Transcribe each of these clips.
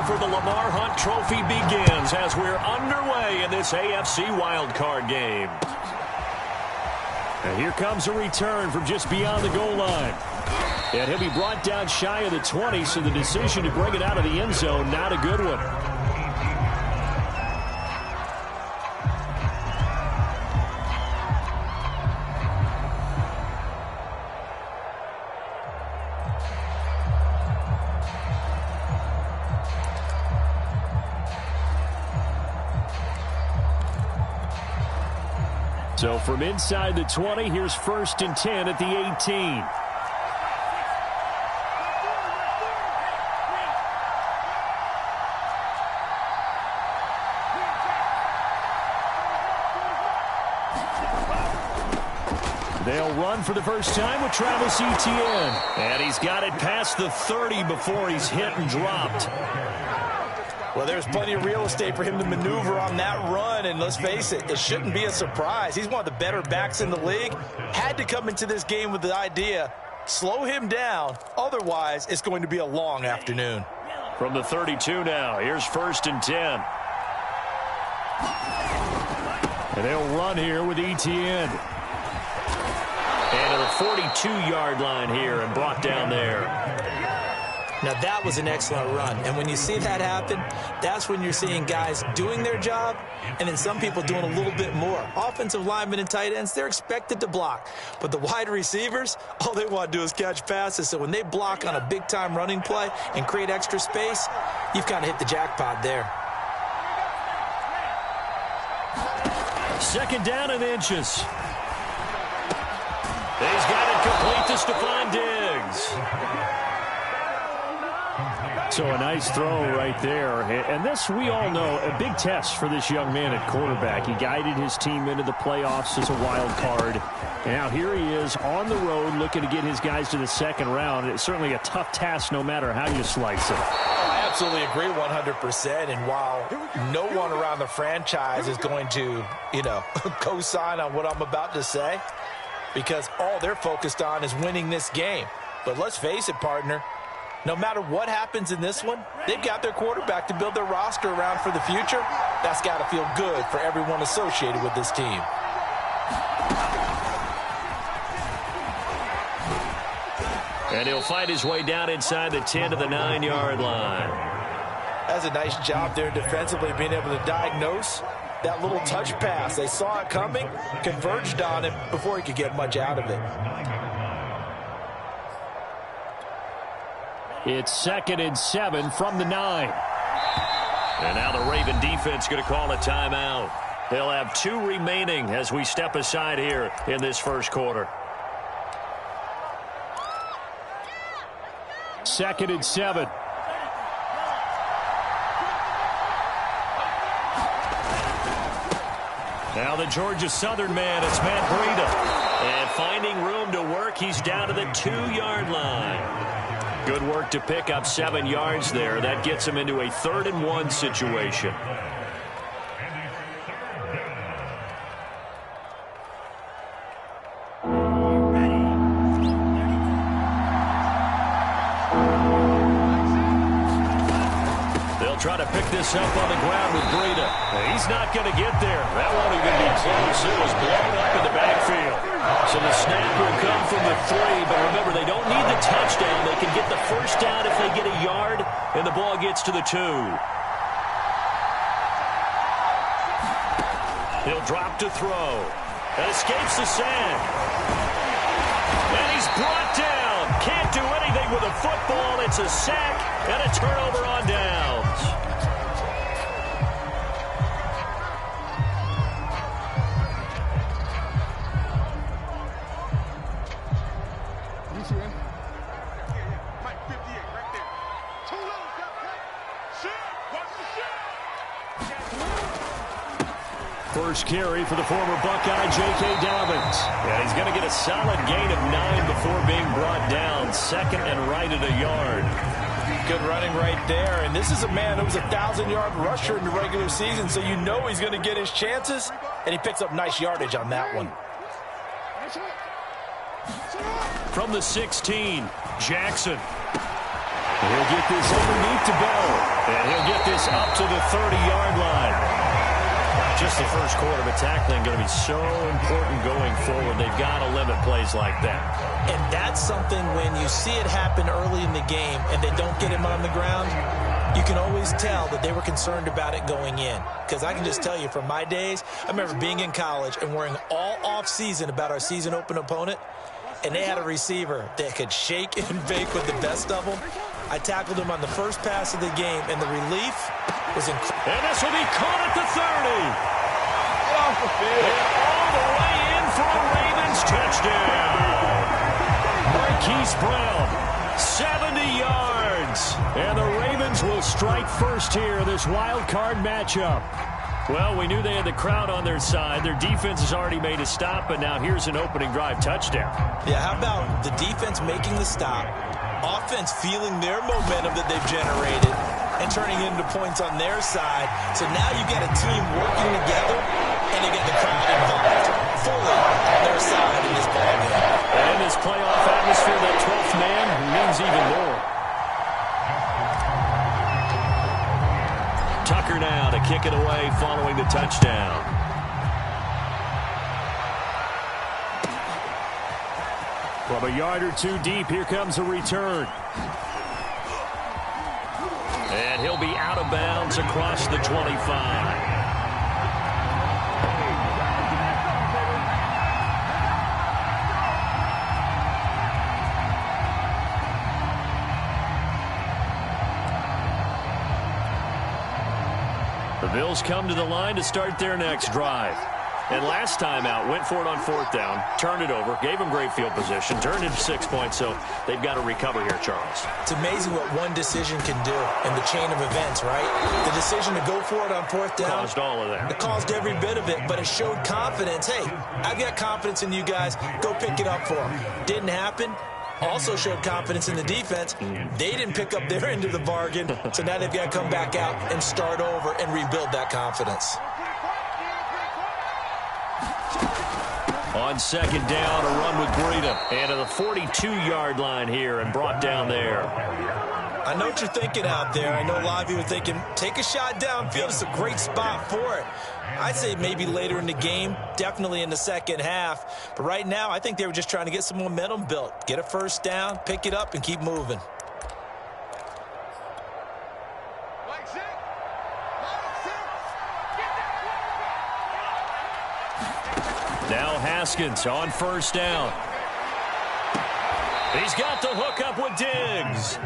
battle for the Lamar Hunt Trophy begins as we're underway in this AFC wildcard game. And here comes a return from just beyond the goal line. And he'll be brought down shy of the 20, so the decision to bring it out of the end zone, not a good one. So from inside the 20, here's 1st and 10 at the 18. They'll run for the first time with Travis Etienne. And he's got it past the 30 before he's hit and dropped. Well, there's plenty of real estate for him to maneuver on that run, and let's face it, it shouldn't be a surprise. He's one of the better backs in the league. Had to come into this game with the idea, slow him down, otherwise it's going to be a long afternoon. From the 32 now, here's 1st and 10. And they'll run here with Etienne. And to the 42-yard line here and brought down there. Now, that was an excellent run. And when you see that happen, that's when you're seeing guys doing their job and then some people doing a little bit more. Offensive linemen and tight ends, they're expected to block. But the wide receivers, all they want to do is catch passes. So when they block on a big-time running play and create extra space, you've kind of hit the jackpot there. 2nd down and inches. He's got it complete to Stephon Diggs. So a nice throw right there. And this, we all know, a big test for this young man at quarterback. He guided his team into the playoffs as a wild card. And now here he is on the road looking to get his guys to the 2nd round. It's certainly a tough task no matter how you slice it. I absolutely agree 100%. And while no one around the franchise is going to, co-sign on what I'm about to say, because all they're focused on is winning this game. But let's face it, partner, no matter what happens in this one, they've got their quarterback to build their roster around for the future. That's got to feel good for everyone associated with this team. And he'll fight his way down inside the 10 to the 9-yard line. That's a nice job there defensively, being able to diagnose that little touch pass. They saw it coming, converged on it before he could get much out of it. It's 2nd and 7 from the 9. And now the Raven defense going to call a timeout. They'll have 2 remaining as we step aside here in this first quarter. 2nd and 7. Now the Georgia Southern man, it's Matt Breida. And finding room to work, he's down to the 2-yard line. Good work to pick up 7 yards there. That gets him into a 3rd and 1 situation. They'll try to pick this up on the ground with Breida. He's not going to get there. That won't even be close. It was blown up in the backfield. So the snap will come from the 3, but remember, they don't need the touchdown. They can get the 1st down if they get a yard, and the ball gets to the 2. He'll drop to throw. And escapes the sack. And he's brought down. Can't do anything with a football. It's a sack and a turnover on downs. First carry for the former Buckeye, J.K. Dobbins. And he's going to get a solid gain of 9 before being brought down. 2nd and right at a yard. Good running right there. And this is a man who was a 1,000-yard rusher in the regular season, so you know he's going to get his chances. And he picks up nice yardage on that one. From the 16, Jackson. He'll get this underneath to Bell. And he'll get this up to the 30-yard line. Just the first quarter, but tackling going to be so important going forward. They've got to limit plays like that. And that's something when you see it happen early in the game and they don't get him on the ground, you can always tell that they were concerned about it going in. Because I can just tell you from my days, I remember being in college and worrying all off-season about our season open opponent, and they had a receiver that could shake and bake with the best of them. I tackled him on the first pass of the game, and the relief was incredible. And this will be caught at the 30. Get off the field. And all the way in for a Ravens touchdown. Marquise Brown, 70 yards. And the Ravens will strike first here in this wild card matchup. Well, we knew they had the crowd on their side. Their defense has already made a stop, but now here's an opening drive touchdown. Yeah, how about the defense making the stop, offense feeling their momentum that they've generated, and turning into points on their side. So now you got a team working together, and they get the crowd involved fully on their side in this ballgame. And in this playoff atmosphere, that 12th man means even more. Tucker now to kick it away following the touchdown. From a yard or two deep, here comes a return. And he'll be out of bounds across the 25. The Bills come to the line to start their next drive. And last time out, went for it on fourth down, turned it over, gave them great field position, turned it 6 points, so they've got to recover here, Charles. It's amazing what one decision can do in the chain of events, right? The decision to go for it on fourth down. Caused all of that. It caused every bit of it, but it showed confidence. Hey, I've got confidence in you guys. Go pick it up for them. Didn't happen. Also showed confidence in the defense. They didn't pick up their end of the bargain, so now they've got to come back out and start over and rebuild that confidence. On second down, a run with Breida. And to the 42-yard line here and brought down there. I know what you're thinking out there. I know a lot of you are thinking, take a shot downfield. It's a great spot for it. I'd say maybe later in the game, definitely in the second half. But right now, I think they were just trying to get some momentum built. Get a first down, pick it up, and keep moving. Now Haskins on first down. He's got the hook up with Diggs.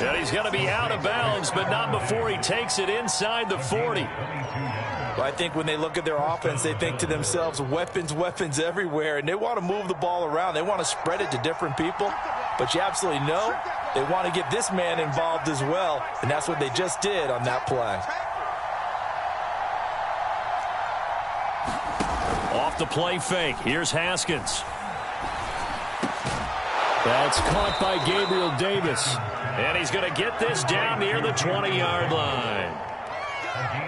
And he's going to be out of bounds, but not before he takes it inside the 40. Well, I think when they look at their offense, they think to themselves, weapons, weapons everywhere, and they want to move the ball around. They want to spread it to different people, but you absolutely know they want to get this man involved as well, and that's what they just did on that play. Off the play fake. Here's Haskins. That's caught by Gabriel Davis. And he's going to get this down near the 20-yard line.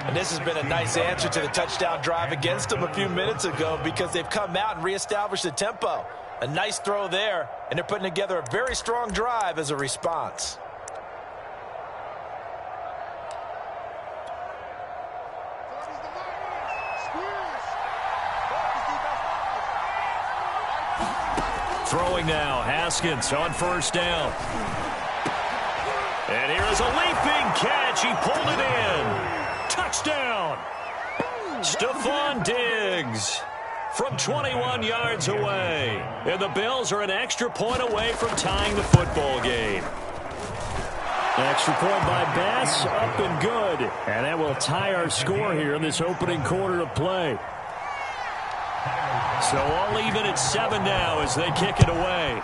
And this has been a nice answer to the touchdown drive against them a few minutes ago because they've come out and reestablished the tempo. A nice throw there, and they're putting together a very strong drive as a response. Throwing now, Haskins on first down. And here is a leaping catch. He pulled it in. Touchdown. Stephon Diggs from 21 yards away. And the Bills are an extra point away from tying the football game. Extra point by Bass, up and good. And that will tie our score here in this opening quarter of play. So all even at 7 now as they kick it away.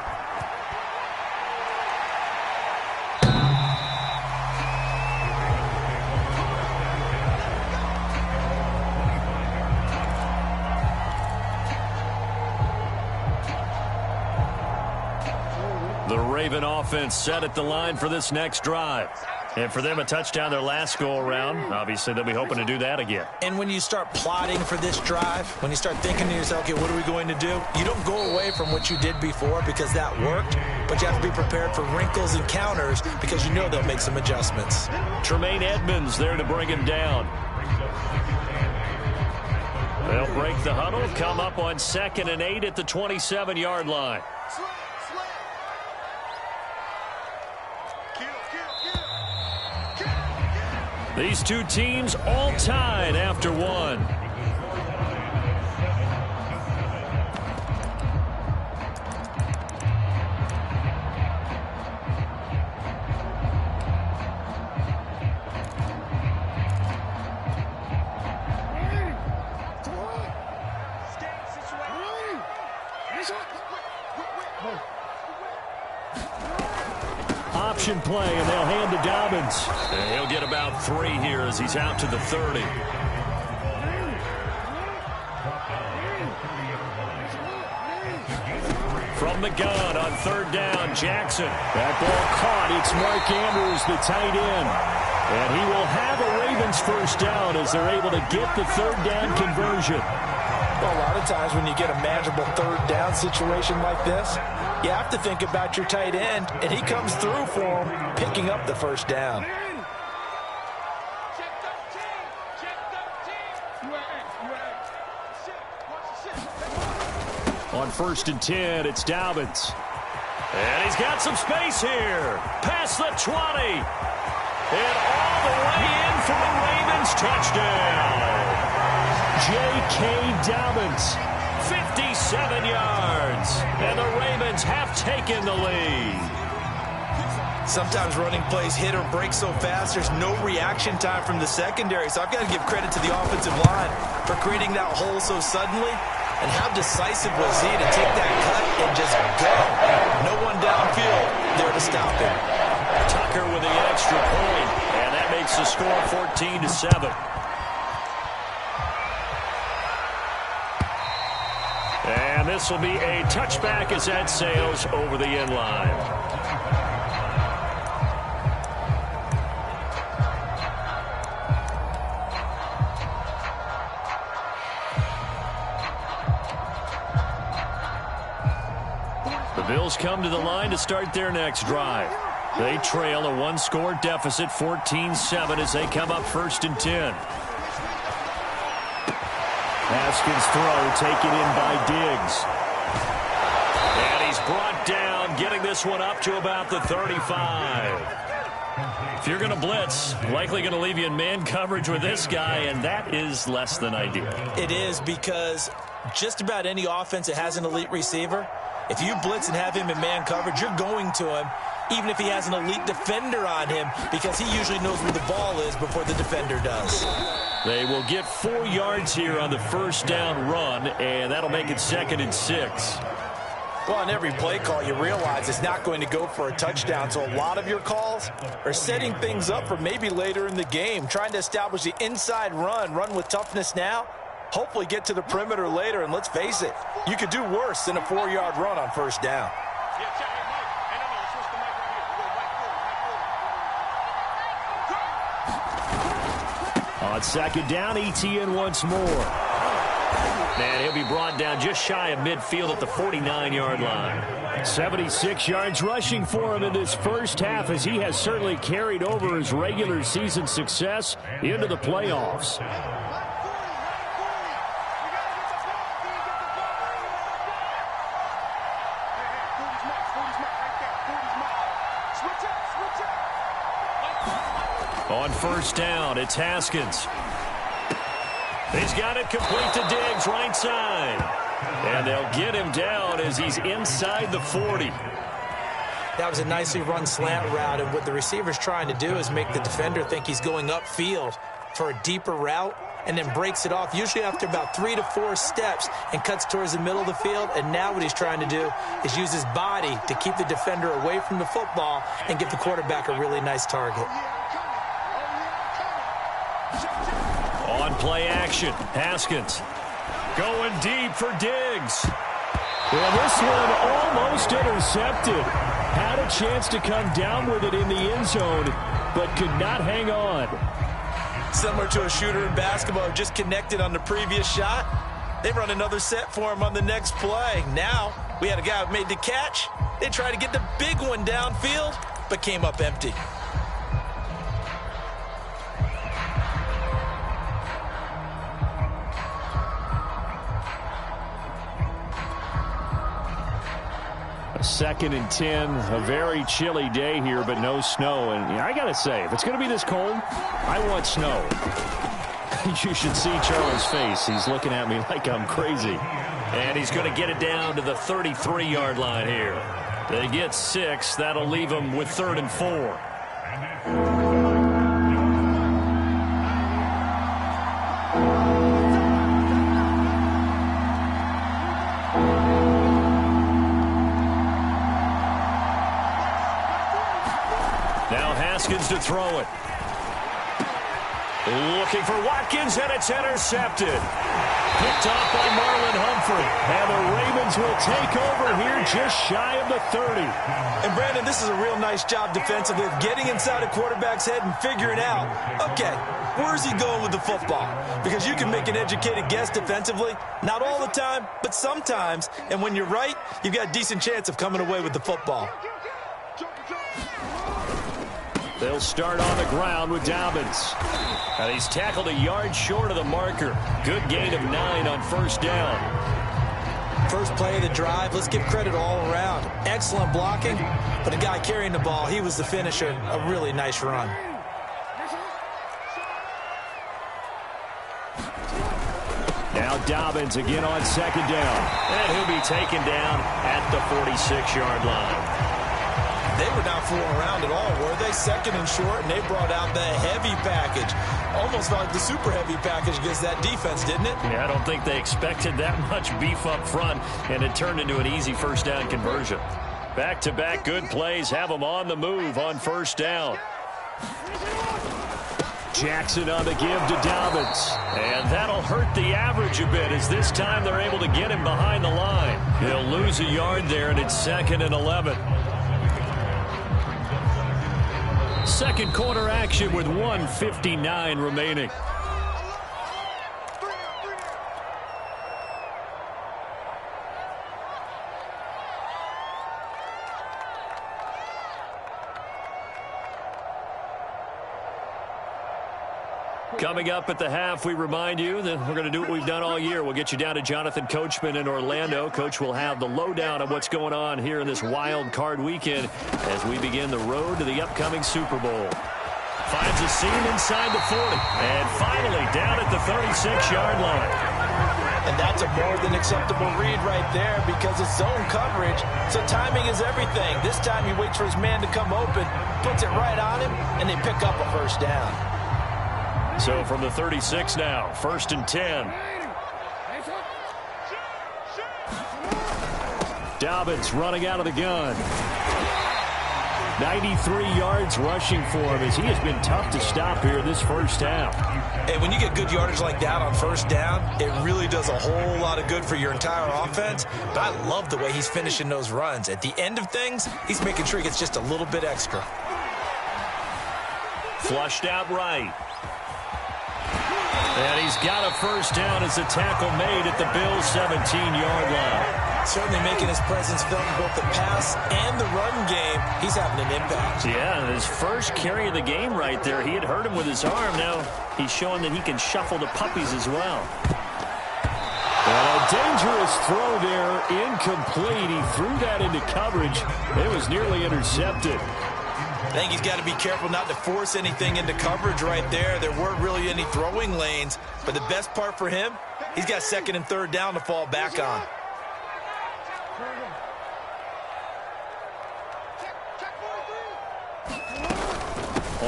The Raven offense set at the line for this next drive. And for them, a touchdown their last go-around. Obviously, they'll be hoping to do that again. And when you start plotting for this drive, when you start thinking to yourself, okay, what are we going to do? You don't go away from what you did before because that worked, but you have to be prepared for wrinkles and counters because you know they'll make some adjustments. Tremaine Edmonds there to bring him down. They'll break the huddle, come up on 2nd and 8 at the 27-yard line. These two teams all tied after one. Option play, and they'll hand to Dobbins. And he'll get about 3 here as he's out to the 30. From the gun on 3rd down, Jackson. That ball caught. It's Mark Andrews, the tight end. And he will have a Ravens first down as they're able to get the 3rd down conversion. Well, a lot of times when you get a manageable 3rd down situation like this, you have to think about your tight end, and he comes through for him, picking up the first down. On 1st and 10, it's Dobbins. And he's got some space here. Past the 20. And all the way in for the Ravens touchdown. J.K. Dobbins, 57 yards. And the Ravens have taken the lead. Sometimes running plays hit or break so fast, there's no reaction time from the secondary. So I've got to give credit to the offensive line for creating that hole so suddenly. And how decisive was he to take that cut and just go? No one downfield there to stop him. Tucker with the extra point. And that makes the score 14-7. And this will be a touchback as that sails over the end line. The Bills come to the line to start their next drive. They trail a 1-score deficit, 14-7, as they come up 1st and 10. Haskins' throw taken in by Diggs. And he's brought down, getting this one up to about the 35. If you're going to blitz, likely going to leave you in man coverage with this guy, and that is less than ideal. It is, because just about any offense that has an elite receiver, if you blitz and have him in man coverage, you're going to him, even if he has an elite defender on him, because he usually knows where the ball is before the defender does. They will get 4 yards here on the first down run, and that'll make it 2nd and 6. Well, on every play call, you realize it's not going to go for a touchdown, so a lot of your calls are setting things up for maybe later in the game, trying to establish the inside run with toughness now, hopefully get to the perimeter later, and let's face it, you could do worse than a 4-yard run on first down. On 2nd down, ETN once more. And he'll be brought down just shy of midfield at the 49-yard line. 76 yards rushing for him in this first half, as he has certainly carried over his regular season success into the playoffs. On first down, it's Haskins. He's got it complete to Diggs, right side. And they'll get him down as he's inside the 40. That was a nicely run slant route, and what the receiver's trying to do is make the defender think he's going upfield for a deeper route, and then breaks it off, usually after about 3 to 4 steps, and cuts towards the middle of the field. And now what he's trying to do is use his body to keep the defender away from the football and give the quarterback a really nice target. On play action, Haskins going deep for Diggs. Well, this one almost intercepted. Had a chance to come down with it in the end zone, but could not hang on. Similar to a shooter in basketball, just connected on the previous shot. They run another set for him on the next play. Now, we had a guy who made the catch. They tried to get the big one downfield, but came up empty. A 2nd and 10, a very chilly day here, but no snow. And I got to say, if it's going to be this cold, I want snow. You should see Charles' face. He's looking at me like I'm crazy. And he's going to get it down to the 33-yard line here. They get 6. That'll leave them with 3rd and 4. Now Haskins to throw it. Looking for Watkins, and it's intercepted. Picked off by Marlon Humphrey. And the Ravens will take over here just shy of the 30. And, Brandon, this is a real nice job defensively of getting inside a quarterback's head and figuring out, okay, where's he going with the football? Because you can make an educated guess defensively. Not all the time, but sometimes. And when you're right, you've got a decent chance of coming away with the football. They'll start on the ground with Dobbins. And he's tackled a yard short of the marker. Good gain of 9 on 1st down. First play of the drive, let's give credit all around. Excellent blocking, but the guy carrying the ball, he was the finisher. A really nice run. Now Dobbins again on 2nd down. And he'll be taken down at the 46-yard line. They were not fooling around at all, were they? 2nd and short, and they brought out the heavy package. Almost like the super heavy package against that defense, didn't it? Yeah, I don't think they expected that much beef up front, and it turned into an easy 1st down conversion. Back-to-back good plays have them on the move on 1st down. Jackson on the give to Dobbins. And that'll hurt the average a bit, as this time they're able to get him behind the line. He'll lose a yard there, and it's 2nd and 11. Second quarter action with 1:59 remaining. Coming up at the half, we remind you that we're going to do what we've done all year. We'll get you down to Jonathan Coachman in Orlando. Coach will have the lowdown of what's going on here in this wild card weekend as we begin the road to the upcoming Super Bowl. Finds a seam inside the 40. And finally down at the 36-yard line. And that's a more than acceptable read right there because it's zone coverage. So timing is everything. This time he waits for his man to come open, puts it right on him, and they pick up a 1st down. So from the 36 now, 1st and 10. Dobbins running out of the gun. 93 yards rushing for him as he has been tough to stop here this 1st half. And when you get good yardage like that on 1st down, it really does a whole lot of good for your entire offense. But I love the way he's finishing those runs. At the end of things, he's making sure he gets just a little bit extra. Flushed out right. And he's got a 1st down as a tackle made at the Bills' 17-yard line. Certainly making his presence felt in both the pass and the run game. He's having an impact. Yeah, his first carry of the game right there. He had hurt him with his arm. Now he's showing that he can shuffle the puppies as well. And a dangerous throw there, incomplete. He threw that into coverage. It was nearly intercepted. I think he's got to be careful not to force anything into coverage right there. There weren't really any throwing lanes. But the best part for him, he's got 2nd and 3rd down to fall back on.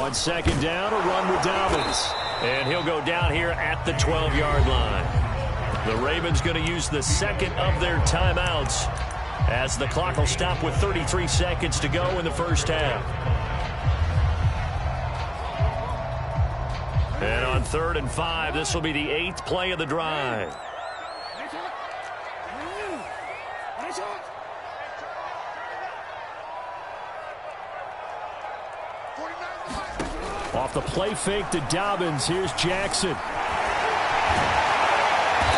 On 2nd down, a run with Dobbins. And he'll go down here at the 12-yard line. The Ravens going to use the 2nd of their timeouts as the clock will stop with 33 seconds to go in the 1st half. And on 3rd and 5, this will be the 8th play of the drive. Off the play fake to Dobbins, here's Jackson.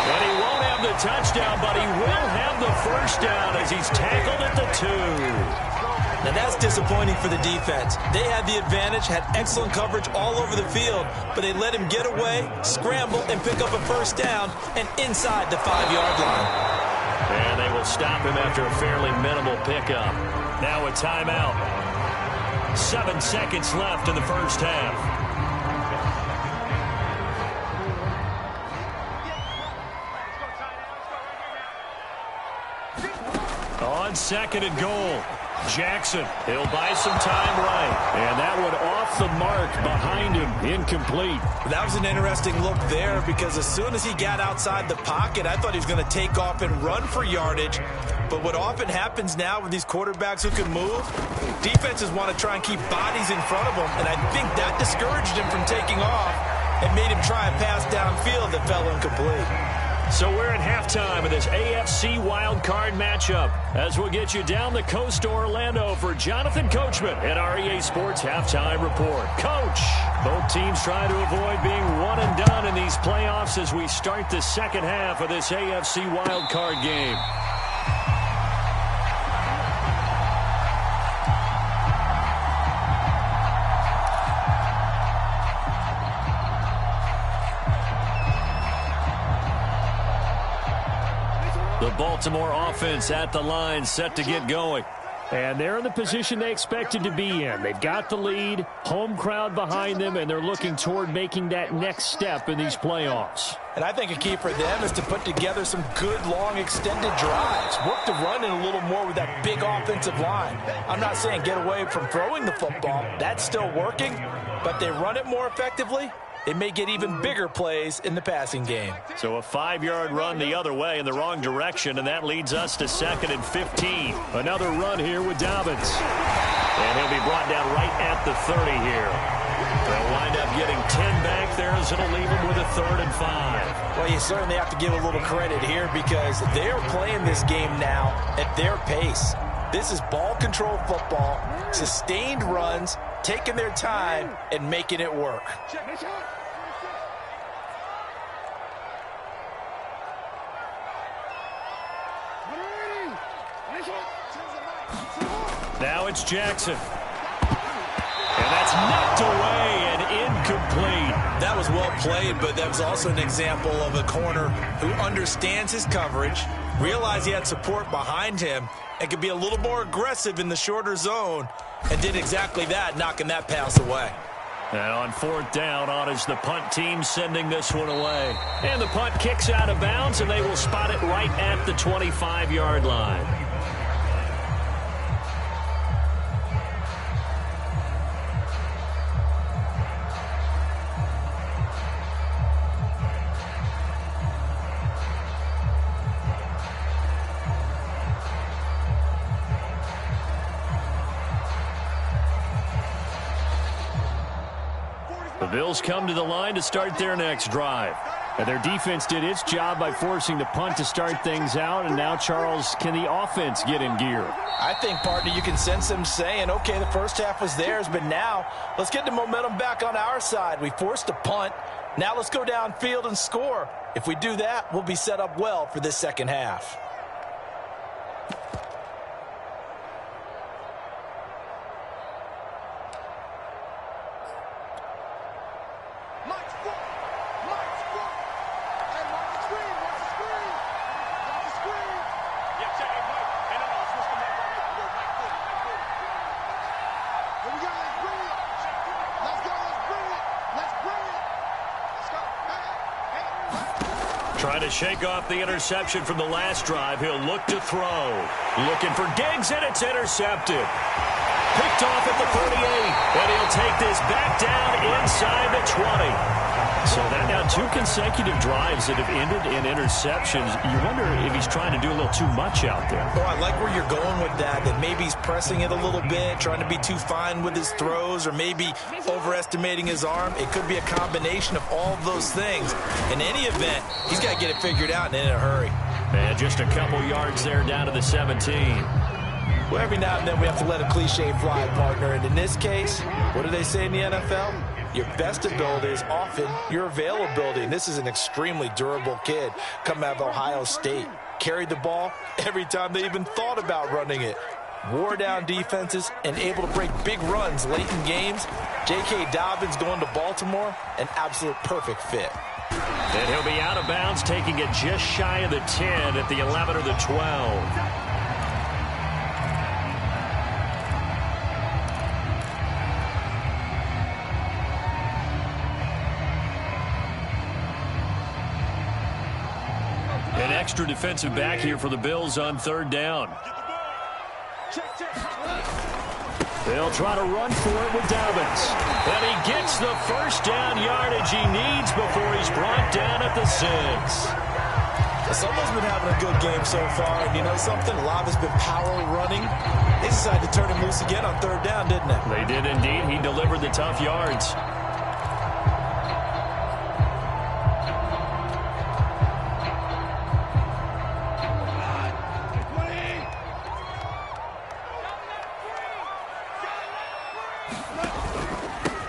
And he won't have the touchdown, but he will have the first down as he's tackled at the 2. Now that's disappointing for the defense. They had the advantage, had excellent coverage all over the field, but they let him get away, scramble, and pick up a first down, and inside the 5-yard line. And they will stop him after a fairly minimal pickup. Now a timeout. 7 seconds left in the first half. On 2nd and goal. Jackson, he'll buy some time right. And that one off the mark behind him, incomplete. That was an interesting look there because as soon as he got outside the pocket, I thought he was going to take off and run for yardage. But what often happens now with these quarterbacks who can move, defenses want to try and keep bodies in front of them, and I think that discouraged him from taking off and made him try a pass downfield that fell incomplete. So we're at halftime of this AFC wildcard matchup as we'll get you down the coast to Orlando for Jonathan Coachman at our EA Sports Halftime Report. Coach, both teams try to avoid being one and done in these playoffs as we start the second half of this AFC wildcard game. The Baltimore offense at the line, set to get going. And they're in the position they expected to be in. They've got the lead, home crowd behind them, and they're looking toward making that next step in these playoffs. And I think a key for them is to put together some good, long, extended drives. Work the run in a little more with that big offensive line. I'm not saying get away from throwing the football. That's still working. But they run it more effectively, they may get even bigger plays in the passing game. So a 5-yard run the other way in the wrong direction, and that leads us to 2nd and 15. Another run here with Dobbins. And he'll be brought down right at the 30 here. They'll wind up getting 10 back there as it'll leave them with a 3rd and 5. Well, you certainly have to give a little credit here because they're playing this game now at their pace. This is ball control football, sustained runs, taking their time and making it work. Now it's Jackson. And that's knocked away and incomplete. That was well played, but that was also an example of a corner who understands his coverage, realized he had support behind him, and could be a little more aggressive in the shorter zone, and did exactly that, knocking that pass away. And on 4th down, on is the punt team sending this one away. And the punt kicks out of bounds, and they will spot it right at the 25-yard line. The Bills come to the line to start their next drive. And their defense did its job by forcing the punt to start things out. And now, Charles, can the offense get in gear? I think, partner, you can sense them saying, okay, the first half was theirs, but now let's get the momentum back on our side. We forced a punt. Now let's go downfield and score. If we do that, we'll be set up well for this second half. Trying to shake off the interception from the last drive. He'll look to throw. Looking for Diggs, and it's intercepted. Picked off at the 38, and he'll take this back down inside the 20. So that now 2 consecutive drives that have ended in interceptions. You wonder if he's trying to do a little too much out there. Oh, I like where you're going with that maybe he's pressing it a little bit, trying to be too fine with his throws, or maybe overestimating his arm. It could be a combination of all of those things. In any event, he's got to get it figured out and in a hurry. And just a couple yards there down to the 17. Well, every now and then we have to let a cliche fly, partner. And in this case, what do they say in the NFL? Your best ability is often your availability. And this is an extremely durable kid coming out of Ohio State. Carried the ball every time they even thought about running it. Wore down defenses and able to break big runs late in games. J.K. Dobbins going to Baltimore, an absolute perfect fit. And he'll be out of bounds, taking it just shy of the 10 at the 11 or the 12. An extra defensive back here for the Bills on third down. They'll try to run for it with Dobbins. And he gets the first down yardage he needs before he's brought down at the 6. Someone's been having a good game so far, and you know something? A lot has been power running. They decided to turn him loose again on third down, didn't they? They did indeed. He delivered the tough yards.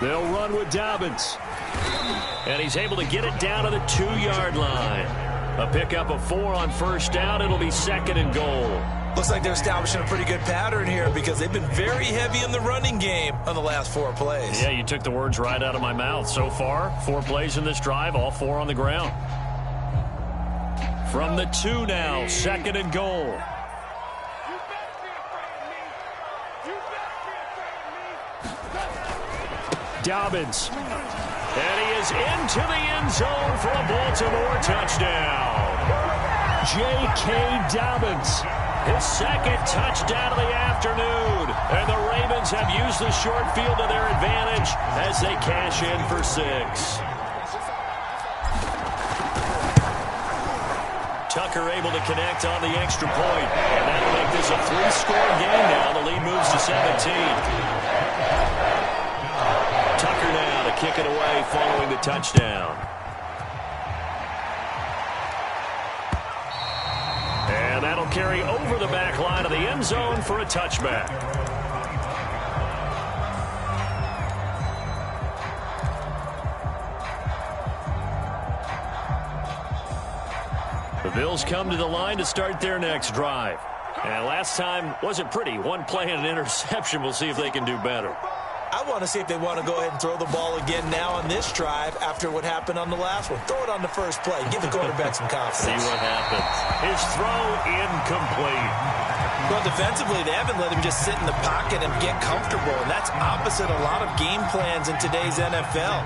They'll run with Dobbins. And he's able to get it down to the 2-yard line. A pickup of 4 on first down. It'll be 2nd and goal. Looks like they're establishing a pretty good pattern here because they've been very heavy in the running game on the last 4 plays. Yeah, you took the words right out of my mouth. So far, 4 plays in this drive, all 4 on the ground. From the 2 now, 2nd and goal. Dobbins. And he is into the end zone for a Baltimore touchdown. J.K. Dobbins, his 2nd touchdown of the afternoon. And the Ravens have used the short field to their advantage as they cash in for 6. Tucker able to connect on the extra point. And that'll make this a 3-score game now. The lead moves to 17. Tucker now to kick it away following the touchdown. And that'll carry over the back line of the end zone for a touchback. The Bills come to the line to start their next drive. And last time wasn't pretty. 1 play and an interception. We'll see if they can do better. I want to see if they want to go ahead and throw the ball again now on this drive after what happened on the last one. Throw it on the first play. Give the quarterback some confidence. See what happens. His throw incomplete. Well, defensively, they haven't let him just sit in the pocket and get comfortable, and that's opposite a lot of game plans in today's NFL.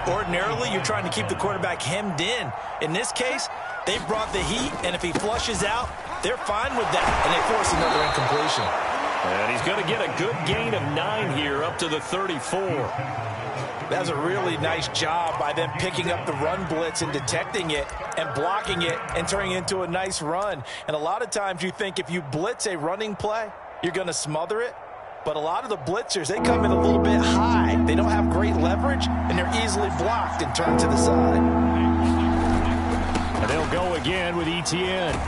Ordinarily, you're trying to keep the quarterback hemmed in. In this case, they brought the heat, and if he flushes out, they're fine with that, and they force another incompletion. And he's going to get a good gain of 9 here up to the 34. That was a really nice job by them picking up the run blitz and detecting it and blocking it and turning it into a nice run. And a lot of times you think if you blitz a running play, you're going to smother it. But a lot of the blitzers, they come in a little bit high. They don't have great leverage, and they're easily blocked and turned to the side. And they'll go again with Etienne.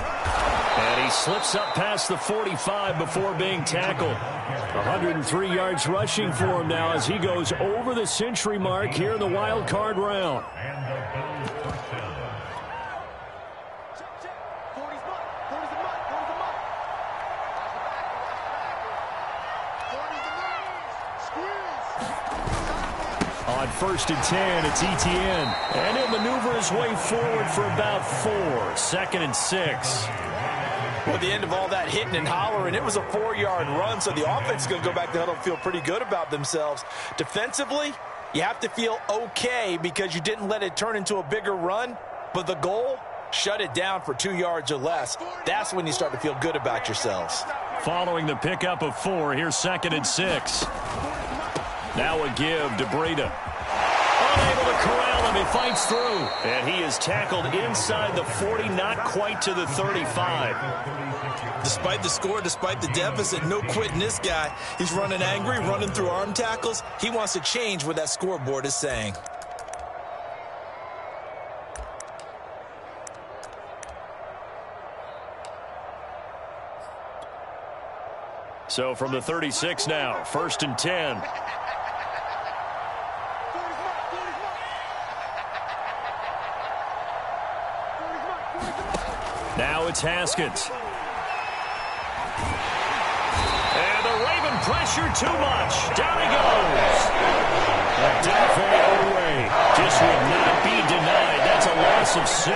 And he slips up past the 45 before being tackled. 103 yards rushing for him now as he goes over the century mark here in the wild card round. On 1st and 10, it's Etienne. And he'll maneuver his way forward for about 4. 2nd and 6. Well, at the end of all that hitting and hollering, it was a 4-yard run, so the offense is going to go back to huddle and feel pretty good about themselves. Defensively, you have to feel okay because you didn't let it turn into a bigger run, but the goal, shut it down for 2 yards or less. That's when you start to feel good about yourselves. Following the pickup of 4, here's 2nd and 6. Now a give to Breida. Unable to corral him, he fights through. And he is tackled inside the 40, not quite to the 35. Despite the score, despite the deficit, no quitting this guy. He's running angry, running through arm tackles. He wants to change what that scoreboard is saying. So from the 36 now, 1st and 10. Now it's Haskins. And the Raven pressure too much. Down he goes. Dafe away. Just would not be denied. That's a loss of 7.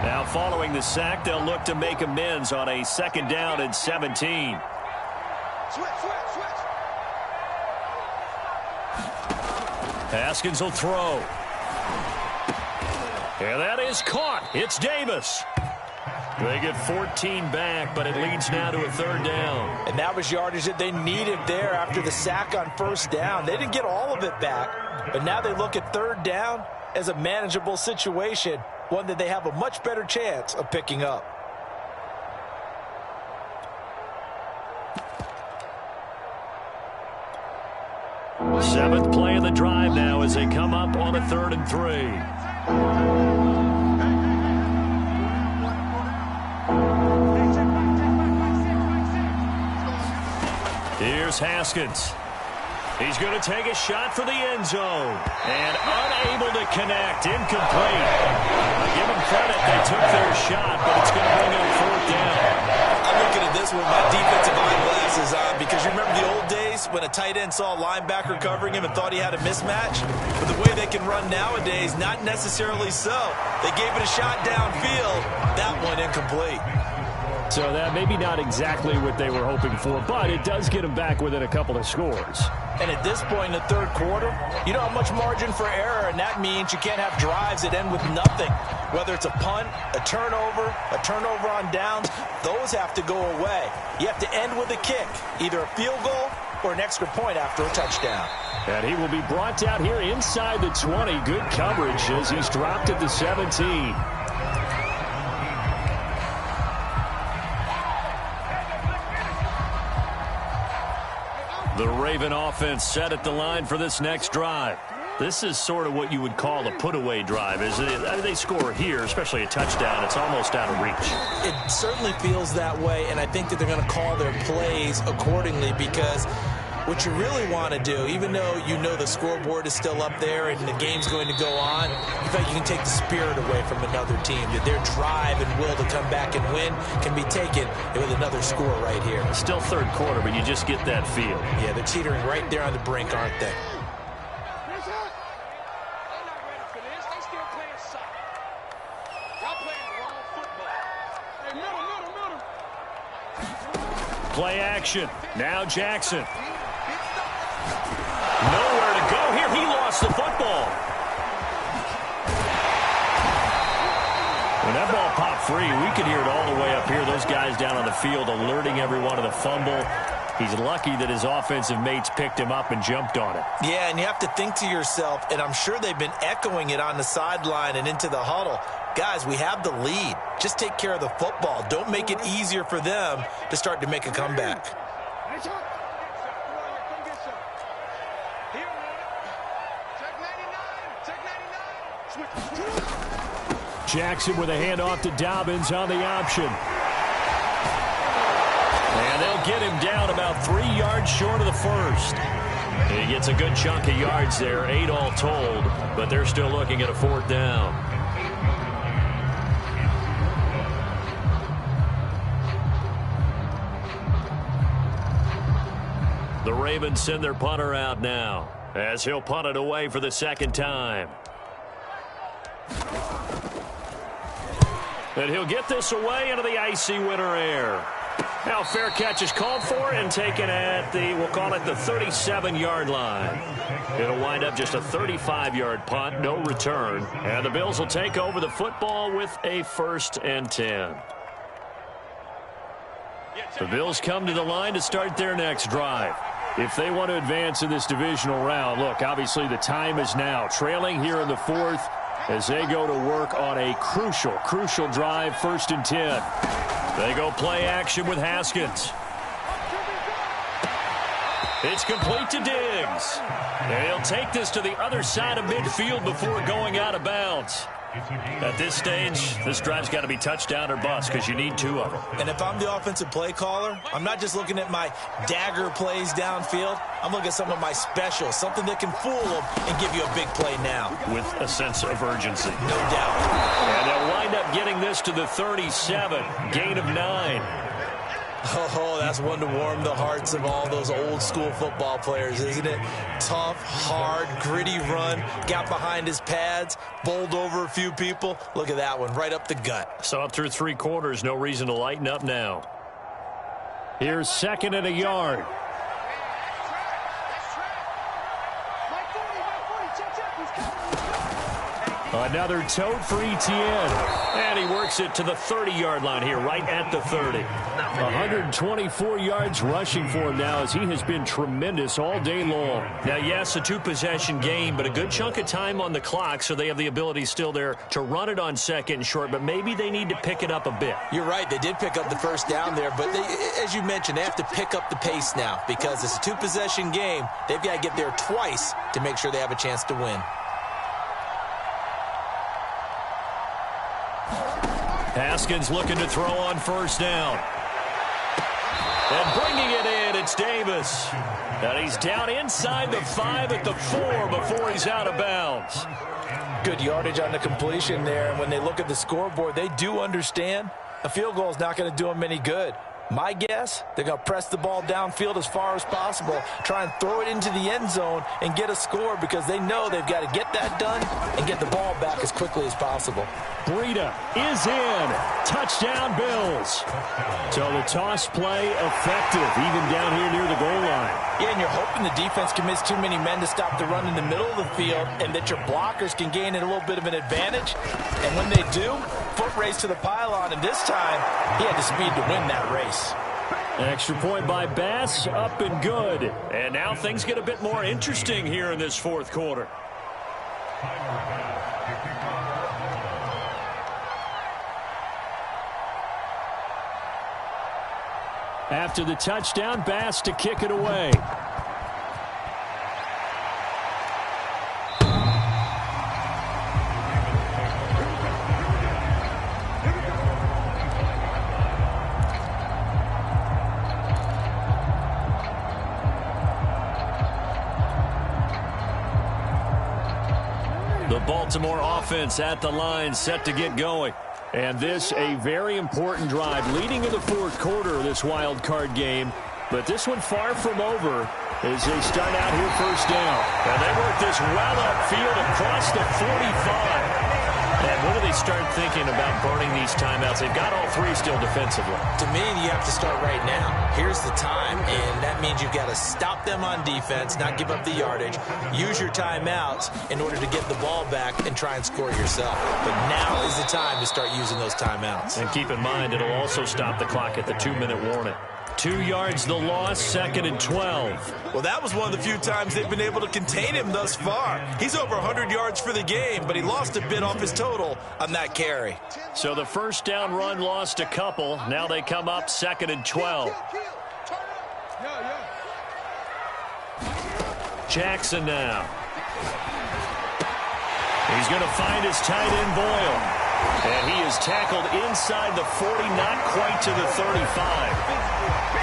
Now following the sack, they'll look to make amends on a 2nd down and 17. Haskins will throw. And that is caught. It's Davis. They get 14 back, but it leads now to a 3rd down. And that was yardage that they needed there after the sack on 1st down. They didn't get all of it back, but now they look at 3rd down as a manageable situation, one that they have a much better chance of picking up. Seventh play of the drive now as they come up on a 3rd and 3. Here's Haskins. He's going to take a shot for the end zone. And unable to connect. Incomplete. Give them credit. They took their shot, but it's going to bring up 4th down. I'm looking at this with my defensive eyeglasses on because you remember the old days when a tight end saw a linebacker covering him and thought he had a mismatch? But the way they can run nowadays, not necessarily so. They gave it a shot downfield. That one incomplete. So that maybe not exactly what they were hoping for, but it does get them back within a couple of scores. And at this point in the 3rd quarter, you don't have much margin for error, and that means you can't have drives that end with nothing. Whether it's a punt, a turnover on downs, those have to go away. You have to end with a kick, either a field goal or an extra point after a touchdown. And he will be brought down here inside the 20. Good coverage as he's dropped at the 17. The Raven offense set at the line for this next drive. This is sort of what you would call a put-away drive. They score here, especially a touchdown. It's almost out of reach. It certainly feels that way, and I think that they're going to call their plays accordingly because what you really want to do, even though you know the scoreboard is still up there and the game's going to go on, you feel like you can take the spirit away from another team, that their drive and will to come back and win can be taken with another score right here. Still 3rd quarter, but you just get that feel. Yeah, they're teetering right there on the brink, aren't they? Play action. Now Jackson. Nowhere to go here. He lost the football. When that ball popped free, we could hear it all the way up here. Those guys down on the field alerting everyone of the fumble. He's lucky that his offensive mates picked him up and jumped on it. Yeah, and you have to think to yourself, and I'm sure they've been echoing it on the sideline and into the huddle. Guys, we have the lead. Just take care of the football. Don't make it easier for them to start to make a comeback. Jackson with a handoff to Dobbins on the option. And they'll get him down about 3 yards short of the 1st. He gets a good chunk of yards there, 8 all told, but they're still looking at a 4th down. The Ravens send their punter out now as he'll punt it away for the 2nd time. And he'll get this away into the icy winter air. Now fair catch is called for and taken at the, we'll call it the 37-yard line. It'll wind up just a 35-yard punt, no return. And the Bills will take over the football with a 1st and 10. The Bills come to the line to start their next drive. If they want to advance in this divisional round, look, obviously the time is now. Trailing here in the 4th as they go to work on a crucial drive, 1st and 10. They go play action with Haskins. It's complete to Diggs. And he'll take this to the other side of midfield before going out of bounds. At this stage, this drive's got to be touchdown or bust because you need 2 of them. And if I'm the offensive play caller, I'm not just looking at my dagger plays downfield. I'm looking at some of my specials, something that can fool them and give you a big play now. With a sense of urgency. No doubt. And they'll wind up getting this to the 37. Gain of 9. Oh, that's one to warm the hearts of all those old school football players, isn't it? Tough, hard, gritty run, got behind his pads, bowled over a few people. Look at that one, right up the gut. Saw it through 3 quarters, no reason to lighten up now. Here's 2nd and a yard. Another tote for Etienne. And he works it to the 30-yard line here, right at the 30. 124 yards rushing for him now as he has been tremendous all day long. Now, yes, a 2-possession game, but a good chunk of time on the clock, so they have the ability still there to run it on 2nd and short, but maybe they need to pick it up a bit. You're right. They did pick up the first down there, but as you mentioned, they have to pick up the pace now because it's a 2-possession game. They've got to get there twice to make sure they have a chance to win. Haskins looking to throw on 1st down. And bringing it in, it's Davis. And he's down inside the 5 at the 4 before he's out of bounds. Good yardage on the completion there. And when they look at the scoreboard, they do understand a field goal is not going to do them any good. My guess, they're going to press the ball downfield as far as possible, try and throw it into the end zone and get a score because they know they've got to get that done and get the ball back as quickly as possible. Breida is in. Touchdown, Bills. So the toss play effective, even down here near the goal line. Yeah, and you're hoping the defense commits too many men to stop the run in the middle of the field and that your blockers can gain a little bit of an advantage. And when they do, foot race to the pylon, and this time he had the speed to win that race. Extra point by Bass, up and good. And now things get a bit more interesting here in this 4th quarter. After the touchdown, Bass to kick it away. The Baltimore offense at the line, set to get going. And this, a very important drive leading in the 4th quarter of this wild card game. But this one far from over as they start out here 1st down. And they work this well upfield across the 45. And when do they start thinking about burning these timeouts? They've got all 3 still defensively. To me, you have to start right now. Here's the time, and that means you've got to stop them on defense, not give up the yardage, use your timeouts in order to get the ball back and try and score yourself. But now is the time to start using those timeouts. And keep in mind, it'll also stop the clock at the 2-minute warning. 2 yards the loss, 2nd and 12. Well, that was one of the few times they've been able to contain him thus far. He's over 100 yards for the game, but he lost a bit off his total on that carry. So the 1st down run lost a couple. Now they come up 2nd and 12. Jackson now. He's going to find his tight end Boyle. And he is tackled inside the 40, not quite to the 35.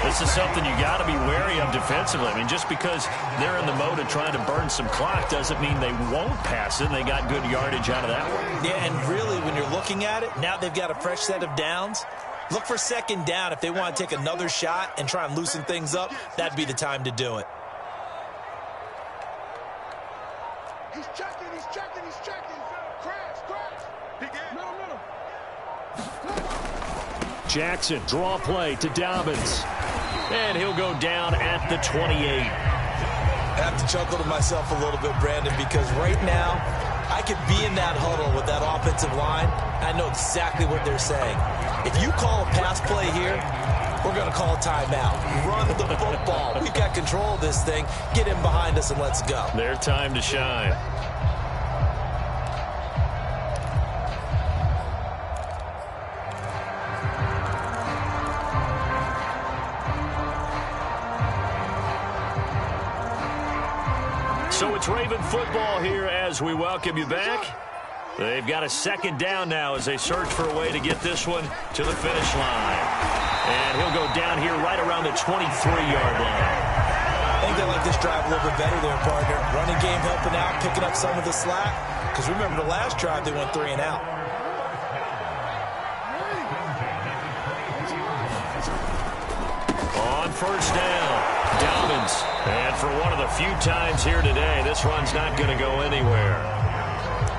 This is something you got to be wary of defensively. I mean, just because they're in the mode of trying to burn some clock doesn't mean they won't pass it. They got good yardage out of that one. Yeah, and really, when you're looking at it, now they've got a fresh set of downs. Look for 2nd down. If they want to take another shot and try and loosen things up, that'd be the time to do it. He's checking, he's checking, he's checking. Crash. Middle. Jackson, draw play to Dobbins. And he'll go down at the 28. I have to chuckle to myself a little bit, Brandon, because right now I could be in that huddle with that offensive line. I know exactly what they're saying. If you call a pass play here, we're going to call a timeout. Run the football. We've got control of this thing. Get him behind us and let's go. Their time to shine. So it's Raven football here as we welcome you back. They've got a second down now as they search for a way to get this one to the finish line. And he'll go down here right around the 23-yard line. I think they like this drive a little bit better there, partner. Running game helping out, picking up some of the slack. Because remember, the last drive, they went 3 and out. On first down, Dobbins. And for one of the few times here today, this run's not going to go anywhere.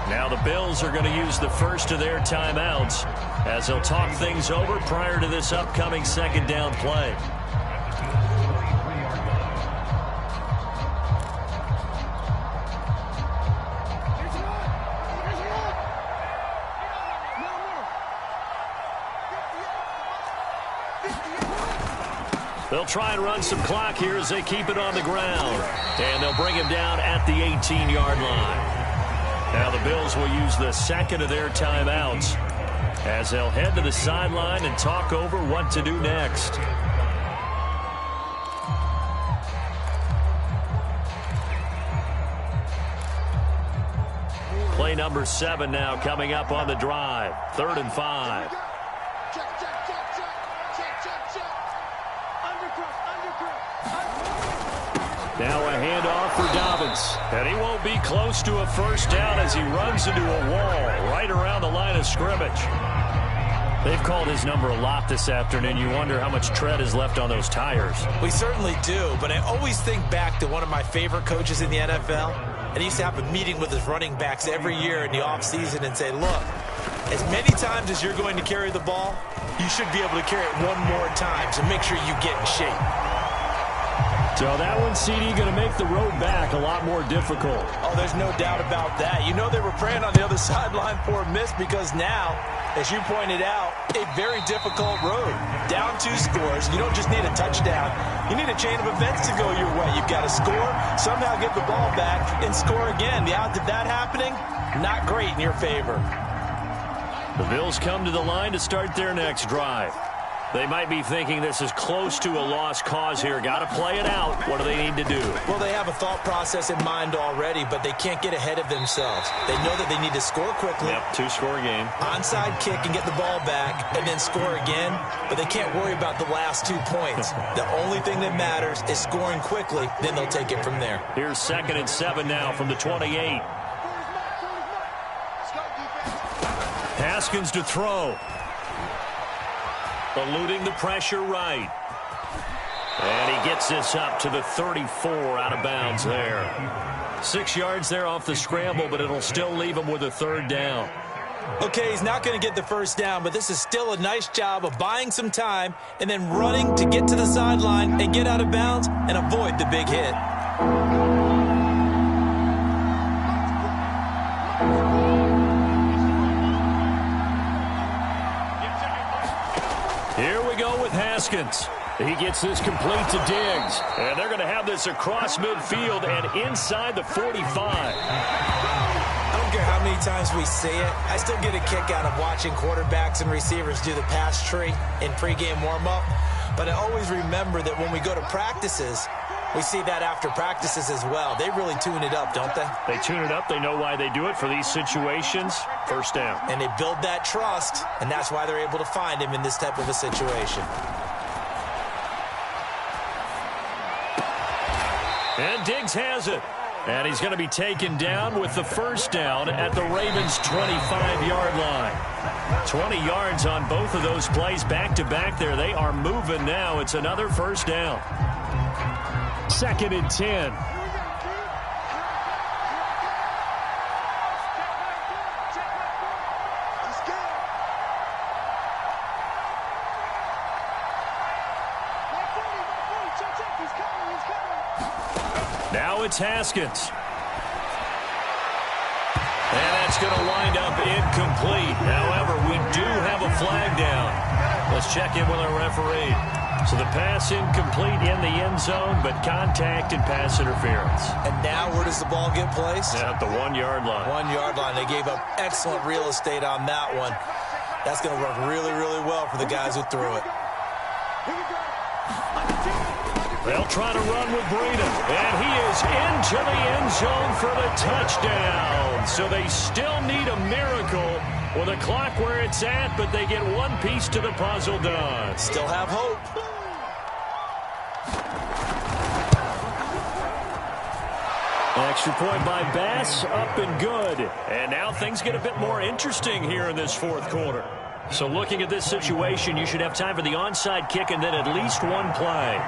Now the Bills are going to use the first of their timeouts as they'll talk things over prior to this upcoming second down play. They'll try and run some clock here as they keep it on the ground. And they'll bring him down at the 18-yard line. Now the Bills will use the second of their timeouts as they'll head to the sideline and talk over what to do next. Play number 7 now coming up on the drive. 3rd and 5. Now a handoff for Dobbins. And he won't be close to a first down as he runs into a wall right around the line of scrimmage. They've called his number a lot this afternoon. You wonder how much tread is left on those tires. We certainly do, but I always think back to one of my favorite coaches in the NFL. And he used to have a meeting with his running backs every year in the offseason and say, look, as many times as you're going to carry the ball, you should be able to carry it one more time, so make sure you get in shape. So that one, CD, going to make the road back a lot more difficult. Oh, there's no doubt about that. You know they were praying on the other sideline for a miss because now, as you pointed out, a very difficult road. Down 2 scores. You don't just need a touchdown. You need a chain of events to go your way. You've got to score, somehow get the ball back, and score again. The odds of that happening, not great in your favor. The Bills come to the line to start their next drive. They might be thinking this is close to a lost cause here. Got to play it out. What do they need to do? Well, they have a thought process in mind already, but they can't get ahead of themselves. They know that they need to score quickly. Yep, 2-score game. Onside kick and get the ball back and then score again, but they can't worry about the last 2 points. The only thing that matters is scoring quickly, then they'll take it from there. Here's 2nd and 7 now from the 28. Haskins to throw. Eluding the pressure right. And he gets this up to the 34 out of bounds there. 6 yards there off the scramble, but it'll still leave him with a 3rd down. Okay, he's not going to get the first down, but this is still a nice job of buying some time and then running to get to the sideline and get out of bounds and avoid the big hit. Here we go with Haskins. He gets this complete to Diggs. And they're going to have this across midfield and inside the 45. I don't care how many times we see it. I still get a kick out of watching quarterbacks and receivers do the pass tree in pregame warm-up. But I always remember that when we go to practices, we see that after practices as well. They really tune it up, don't they? They tune it up. They know why they do it for these situations. First down. And they build that trust, and that's why they're able to find him in this type of a situation. And Diggs has it. And he's going to be taken down with the first down at the Ravens' 25-yard line. 20 yards on both of those plays back-to-back there. They are moving now. It's another first down. 2nd and 10. Now it's Haskins. And that's going to wind up incomplete. However, we do have a flag down. Let's check in with our referee. So the pass incomplete in the end zone, but contact and pass interference. And now where does the ball get placed? At the 1-yard line. 1-yard line. They gave up excellent real estate on that one. That's going to work really, really well for the guys who threw it. Here we go. They'll try to run with Breida, and he is into the end zone for the touchdown. So they still need a miracle with the clock where it's at, but they get one piece to the puzzle done. Still have hope. Extra point by Bass, up and good. And now things get a bit more interesting here in this fourth quarter. So looking at this situation, you should have time for the onside kick and then at least one play.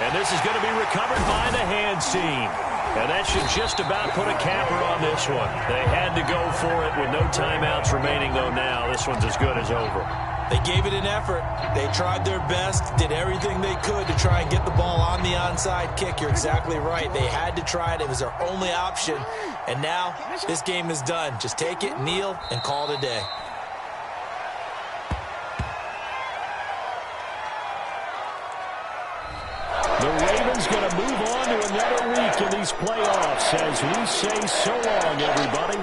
And this is going to be recovered by the hands team. And that should just about put a capper on this one. They had to go for it with no timeouts remaining, though now this one's as good as over. They gave it an effort. They tried their best, did everything they could to try and get the ball on the onside kick. You're exactly right. They had to try it. It was their only option. And now this game is done. Just take it, kneel, and call it a day. The Ravens going to move on to another week in these playoffs as we say so long, everybody.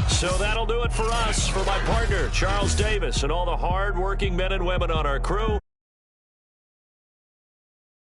So that'll do it for us. For my partner, Charles Davis, and all the hard-working men and women on our crew.